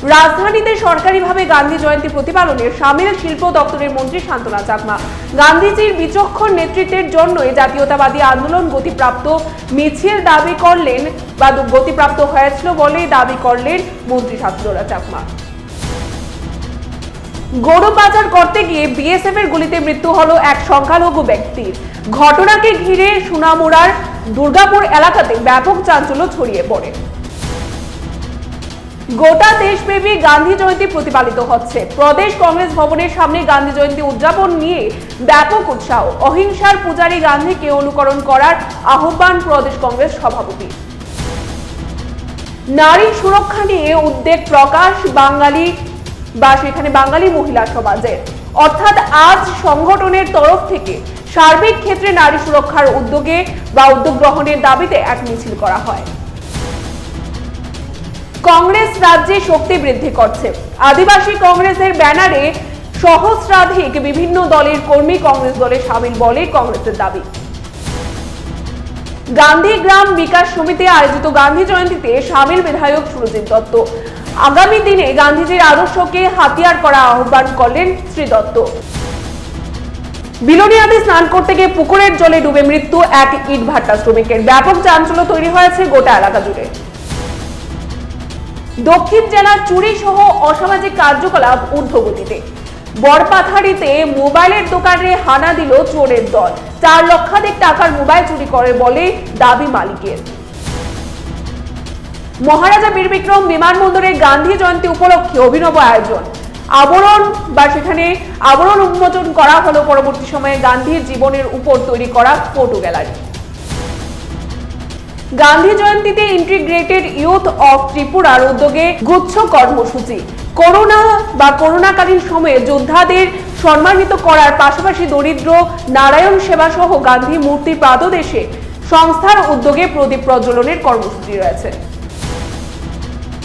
রাজধানীতে সরকারিভাবে গান্ধী জয়ন্তী প্রতিপালনে সামিল শিল্প দপ্তরের মন্ত্রী শান্তনা চাকমা। গান্ধীজির বিচক্ষণ নেতৃত্বের জন্যই জাতীয়তাবাদী আন্দোলন গতিপ্রাপ্ত মিছিল দাবি করলেন বা গতিপ্রাপ্ত হয়েছিল বলে দাবি করলেন মন্ত্রী শান্তনা চাকমা। গরু পাচার করতে গিয়ে বিএসএফ এর গুলিতে মৃত্যু হলো এক সংখ্যালঘু ব্যক্তির। ঘটনাকে ঘিরে সোনামুড়ার দুর্গাপুর এলাকাতে ব্যাপক চাঞ্চল্য ছড়িয়ে পড়ে। গোটা দেশব্যাপী গান্ধী জয়ন্তী প্রতিপালিত হচ্ছে। প্রদেশ কংগ্রেস ভবনের সামনে গান্ধী জয়ন্তী উদযাপন নিয়ে ব্যাপক উৎসাহ। অহিংসার পূজারী গান্ধীকে অনুকরণ করার আহ্বান প্রদেশ কংগ্রেস সভাপতি। নারী সুরক্ষা নিয়ে উদ্বেগ প্রকাশ বাঙালি মহিলা সমাজের। অর্থাৎ আজ সংগঠনের তরফ থেকে সার্বিক ক্ষেত্রে নারী সুরক্ষার উদ্যোগ গ্রহণের দাবিতে এক মিছিল করা হয়। কংগ্রেস রাজ্যে শক্তি বৃদ্ধি করছে। আদিবাসী কংগ্রেসের ব্যানারে সহস্রাধিক বিভিন্ন দলের কর্মী কংগ্রেস দলে সামিল বলে কংগ্রেসের দাবি। গান্ধী গ্রাম বিকাশ সমিতি আয়োজিত গান্ধী জয়ন্তীতে সামিল বিধায়ক সুরজিৎ দত্ত। আগামী দিনে গান্ধীজির আদর্শকে হাতিয়ার করা আহ্বান করলেন শ্রী দত্ত। বিলোনিয়াতে স্নান করতে গিয়ে পুকুরের জলে ডুবে মৃত্যু এক ইট ভাটা শ্রমিকের। ব্যাপক চাঞ্চল্য তৈরি হয়েছে গোটা এলাকা জুড়ে। দক্ষিণ জেলার চুরি সহ অসামাজিক কার্যকলাপ ঊর্ধ্বগতিতে। বরপাথারিতে মোবাইলের দোকানে হানা দিল চোরের দল। 4 লক্ষাধিক টাকার মোবাইল চুরি করে বলে দাবি মালিকের। মহারাজা বীর বিক্রম বিমানবন্দরে গান্ধী জয়ন্তী উপলক্ষে অভিনব আয়োজন। আবরণ উন্মোচন করা হলো পরবর্তী সময়ে গান্ধীর জীবনের উপর তৈরি করা ফটো গ্যালারি। গান্ধী জয়ন্তীতে ইন্টিগ্রেটেড ইউথ অফ ত্রিপুরার উদ্যোগে গুচ্ছ কর্মসূচি। করোনাকালীন সময়ে যোদ্ধাদের সম্মানিত করার পাশাপাশি দরিদ্র নারায়ণ সেবা সহ গান্ধী মূর্তি পাদদেশে সংস্থার উদ্যোগে প্রদীপ প্রজ্বলনের কর্মসূচি রয়েছে।